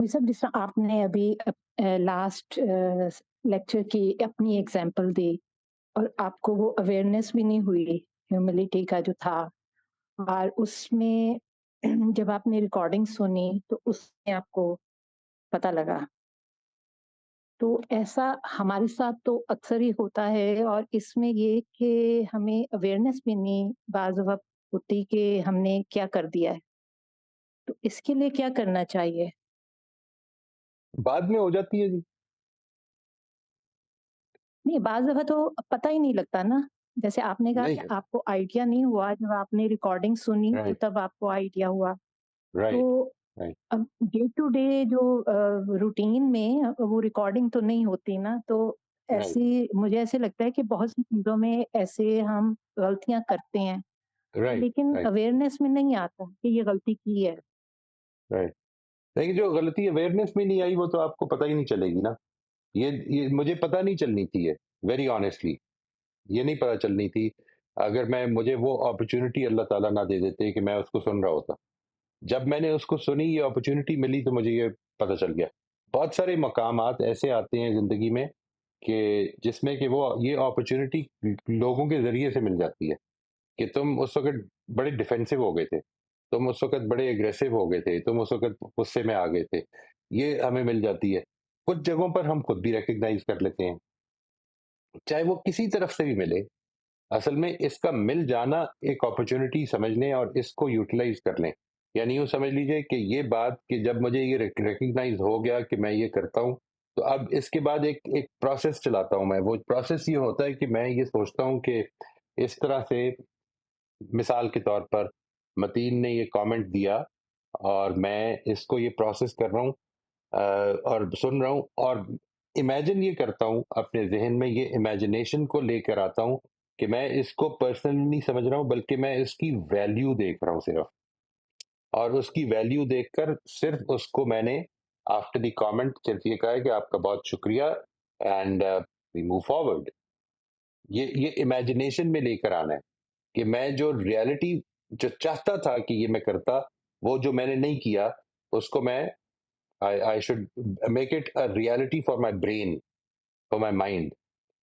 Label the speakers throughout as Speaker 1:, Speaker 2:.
Speaker 1: सब जिस तरह आपने अभी लास्ट लेक्चर की अपनी एग्जांपल दी और आपको वो अवेयरनेस भी नहीं हुई ह्यूमिलिटी का जो था, और उसमें जब आपने रिकॉर्डिंग सुनी तो उसमें आपको पता लगा। तो ऐसा हमारे साथ तो अक्सर ही होता है, और इसमें ये कि हमें अवेयरनेस भी नहीं बाज़ वक़्त होती कि हमने क्या कर दिया है। तो इसके लिए क्या करना चाहिए?
Speaker 2: बाद में हो जाती है जी।
Speaker 1: नहीं, बाज़ दफ़ा तो पता ही नहीं लगता ना। जैसे आपने कहा
Speaker 2: नहीं
Speaker 1: कि
Speaker 2: है।
Speaker 1: आपको आइडिया नहीं हुआ, जब आपने रिकॉर्डिंग सुनी तो
Speaker 2: राइट,
Speaker 1: तब आपको आइडिया हुआ।
Speaker 2: राइट,
Speaker 1: तो
Speaker 2: राइट,
Speaker 1: अब डे टू डे जो रूटीन में वो रिकॉर्डिंग तो नहीं होती ना, तो
Speaker 2: राइट,
Speaker 1: ऐसी मुझे ऐसे लगता है कि बहुत सी चीज़ों में ऐसे हम गलतियाँ करते हैं,
Speaker 2: राइट,
Speaker 1: लेकिन
Speaker 2: राइट,
Speaker 1: अवेयरनेस में नहीं आता कि ये गलती की है।
Speaker 2: राइट। लेकिन जो गलती अवेयरनेस में नहीं आई वो तो आपको पता ही नहीं चलेगी ना। ये मुझे पता नहीं चलनी थी ये, वेरी ऑनेस्टली ये नहीं पता चलनी थी। अगर मैं मुझे वो अपॉर्च्युनिटी अल्लाह ताला ना दे देते कि मैं उसको सुन रहा होता। जब मैंने उसको सुनी, ये अपॉर्च्युनिटी मिली, तो मुझे ये पता चल गया। बहुत सारे मकामात ऐसे आते हैं ज़िंदगी में कि जिसमें कि वो ये अपॉर्च्युनिटी लोगों के ज़रिए से मिल जाती है। कि तुम उस वक़्त बड़े डिफेंसिव हो गए थे, तुम उस वक़्त बड़े एग्रेसिव हो गए थे, तुम उस वक़्त गुस्से में आ गए थे। ये हमें मिल जाती है। कुछ जगहों पर हम खुद भी रिकॉग्नाइज़ कर लेते हैं, चाहे वो किसी तरफ से भी मिले। असल में इसका मिल जाना एक अपॉर्च्युनिटी समझ लें और इसको यूटिलाइज़ कर लें। यानी यूँ समझ लीजिए कि ये बात कि जब मुझे ये रिकॉग्नाइज़ हो गया कि मैं ये करता हूँ, तो अब इसके बाद एक एक प्रोसेस चलाता हूँ मैं। वो प्रोसेस ये होता है कि मैं ये सोचता हूँ कि इस तरह से, मिसाल के तौर पर, मतीन ने ये कमेंट दिया और मैं इसको ये प्रोसेस कर रहा हूँ, और सुन रहा हूँ और इमेजिन ये करता हूँ, अपने ज़हन में ये इमेजिनेशन को लेकर आता हूँ कि मैं इसको पर्सनली नहीं समझ रहा हूँ, बल्कि मैं इसकी वैल्यू देख रहा हूँ सिर्फ। और उसकी वैल्यू देखकर सिर्फ उसको मैंने आफ्टर द कमेंट सिर्फ ये कहा है कि आपका बहुत शुक्रिया, एंड वी मूव फॉरवर्ड। ये इमेजिनेशन में लेकर आना है कि मैं जो रियलिटी जो चाहता था कि ये मैं करता, वो जो मैंने नहीं किया, उसको मैं, I should make it a reality for my brain, for my mind.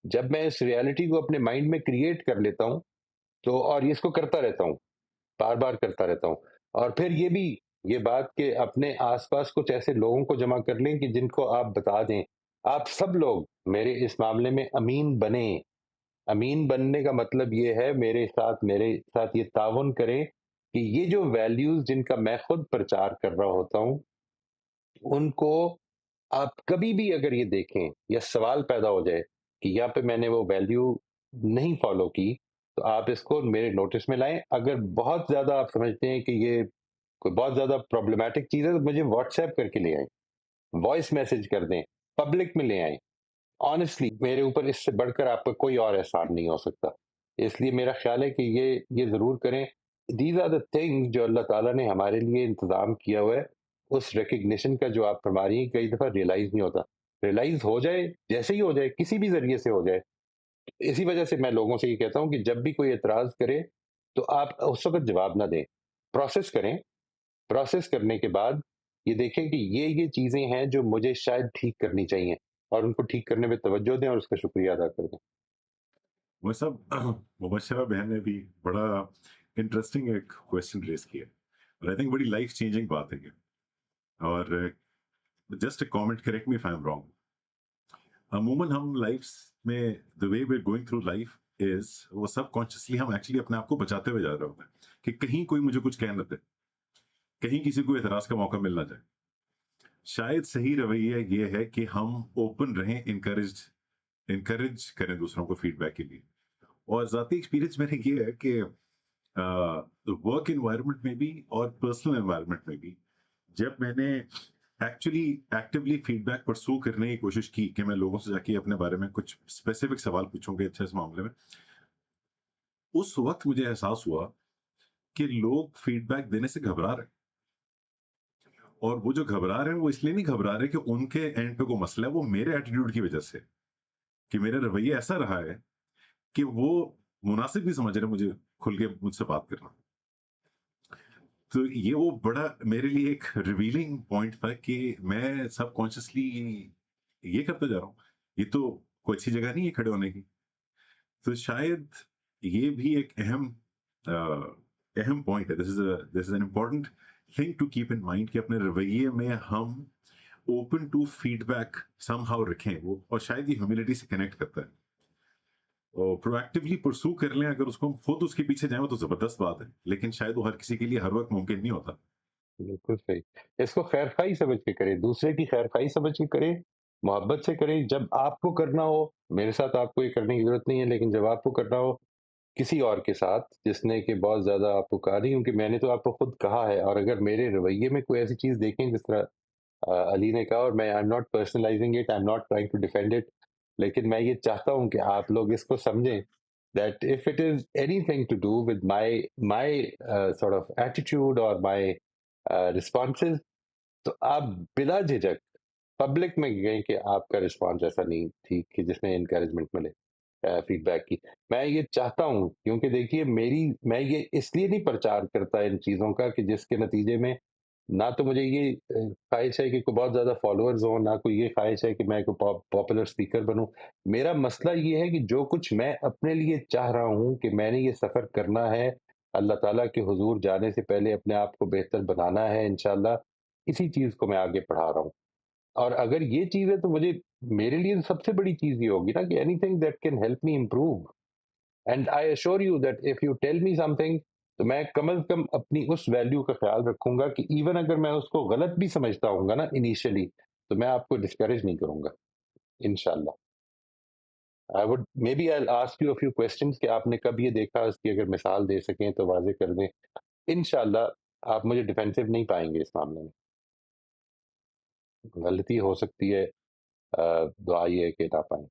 Speaker 2: जब मैं इस रियलिटी को अपने माइंड में क्रिएट कर लेता हूँ, तो और ये इसको करता रहता हूँ, बार बार करता रहता हूँ। और फिर ये भी, ये बात कि अपने आसपास कुछ ऐसे लोगों को जमा कर लें कि जिनको आप बता दें, आप सब लोग मेरे इस मामले में अमीन बने। अमीन बनने का मतलब ये है, मेरे साथ ये ताउन करें कि ये जो वैल्यूज जिनका मैं खुद प्रचार कर रहा होता हूँ, उनको आप कभी भी अगर ये देखें या सवाल पैदा हो जाए कि यहाँ पे मैंने वो वैल्यू नहीं फॉलो की, तो आप इसको मेरे नोटिस में लाएं। अगर बहुत ज्यादा आप समझते हैं कि ये कोई बहुत ज्यादा प्रॉब्लमैटिक चीज है, तो मुझे व्हाट्सएप करके ले आए, वॉइस मैसेज कर दें, पब्लिक में ले आए। ऑनेस्टली मेरे ऊपर इससे बढ़कर आपका कोई और एहसान नहीं हो सकता। इसलिए मेरा ख्याल है कि ये ज़रूर करें। दीज आर द थिंग्स जो अल्लाह ताला ने हमारे लिए इंतज़ाम किया हुआ है। उस रिकग्निशन का जो आप फरमा रही हैं, कई दफ़ा रियलाइज़ नहीं होता। रियलाइज़ हो जाए, जैसे ही हो जाए, किसी भी ज़रिए से हो जाए। इसी वजह से मैं लोगों से ये कहता हूँ कि जब भी कोई एतराज़ करे, तो आप उस वक़्त जवाब ना दें। प्रोसेस करें, प्रोसेस करने के बाद ये देखें कि ये चीज़ें हैं जो मुझे शायद ठीक करनी चाहिए, और उनको ठीक करने पे तवज्जो दें और उसका शुक्रिया अदा कर दें।
Speaker 3: वो सब मुबशरा बहन ने भी बड़ा इंटरेस्टिंग एक क्वेश्चन रेज किया और आई थिंक बड़ी लाइफ चेंजिंग बात है ये। और just comment, correct me if I am wrong, अमूमन हम लाइफ में the way we are going through life is, वो सब कॉन्शियसली हम एक्चुअली अपने आप को बचाते हुए जा रहे होते हैं कि कहीं कोई मुझे कुछ कह न दे, कहीं किसी को एतराज का मौका मिल ना जाए। शायद सही रवैया ये है कि हम ओपन रहें, इनकरेज करें दूसरों को फीडबैक के लिए। और ज़ाती एक्सपीरियंस मेरा ये है कि वर्क इन्वायरमेंट में भी और पर्सनल एनवायरनमेंट में भी, जब मैंने एक्चुअली एक्टिवली फीडबैक परसू करने की कोशिश की कि मैं लोगों से जाके अपने बारे में कुछ स्पेसिफिक सवाल पूछूंगे अच्छे इस मामले में, उस वक्त मुझे एहसास हुआ कि लोग फीडबैक देने से घबरा रहे हैं। और वो जो घबरा रहे हैं वो इसलिए नहीं घबरा रहे कि उनके एंड पे कोई मसला है, वो मेरे एटीट्यूड की वजह से, कि मेरा रवैया ऐसा रहा है कि वो मुनासिब नहीं समझ रहे मुझे खुल के मुझसे बात करना। تو یہ وہ بڑا میرے لیے ایک ریویلنگ پوائنٹ تھا کہ میں سب کانشیسلی یہ کرتا جا رہا ہوں، یہ تو کوئی اچھی جگہ نہیں ہے کھڑے ہونے کی. تو شاید یہ بھی ایک اہم پوائنٹ ہے. This is an important thing to keep in mind کہ اپنے رویے میں ہم open to feedback somehow رکھیں وہ، اور شاید یہ ہیوملٹی سے کنیکٹ کرتا ہے. اور پرویکٹیولی پرسو کر لیں، اگر اس کو ہم خود اس کے پیچھے جائیں تو زبردست بات ہے، لیکن شاید وہ ہر کسی کے لیے ہر وقت ممکن نہیں ہوتا.
Speaker 2: بالکل صحیح. اس کو خیر خواہی سمجھ کے کرے، دوسرے کی خیر خواہی سمجھ کے کرے، محبت سے کرے. جب آپ کو کرنا ہو، میرے ساتھ آپ کو یہ کرنے کی ضرورت نہیں ہے، لیکن جب آپ کو کرنا ہو کسی اور کے ساتھ جس نے کہ بہت زیادہ آپ کو کہا نہیں، کیونکہ میں نے تو آپ کو خود کہا ہے، اور اگر میرے رویے میں کوئی ایسی چیز دیکھیں جس طرح علی نے کہا، اور میں I am not personalising it, I am not trying to defend it, لیکن میں یہ چاہتا ہوں کہ آپ لوگ اس کو سمجھیں that if it is anything to do with my sort of attitude or my responses، تو آپ بلا جھجک پبلک میں گئیں کہ آپ کا رسپانس ایسا نہیں تھی کہ جس میں انکریجمنٹ ملے فیڈ بیک کی. میں یہ چاہتا ہوں، کیونکہ دیکھیے میں یہ اس لیے نہیں پرچار کرتا ان چیزوں کا کہ جس کے نتیجے میں نہ تو مجھے یہ خواہش ہے کہ کوئی بہت زیادہ فالوورز ہوں، نہ کوئی یہ خواہش ہے کہ میں کوئی پاپولر اسپیکر بنوں. میرا مسئلہ یہ ہے کہ جو کچھ میں اپنے لیے چاہ رہا ہوں کہ میں نے یہ سفر کرنا ہے، اللہ تعالیٰ کے حضور جانے سے پہلے اپنے آپ کو بہتر بنانا ہے انشاءاللہ، اسی چیز کو میں آگے پڑھا رہا ہوں. اور اگر یہ چیز ہے تو میرے لیے سب سے بڑی چیز یہ ہوگی نا کہ anything that can help me improve. And I assure you that if you tell me something, تو میں کم از کم اپنی اس ویلیو کا خیال رکھوں گا کہ ایون اگر میں اس کو غلط بھی سمجھتا ہوں گا نا انیشلی، تو میں آپ کو ڈسکریج نہیں کروں گا انشاءاللہ. I would maybe I'll ask you a few questions کہ آپ نے کب یہ دیکھا، اس کی اگر مثال دے سکیں تو واضح کر دیں. انشاءاللہ آپ مجھے ڈیفینسو نہیں پائیں گے اس معاملے میں. غلطی ہو سکتی ہے، دعا یہ ہے کہ نہ پائیں.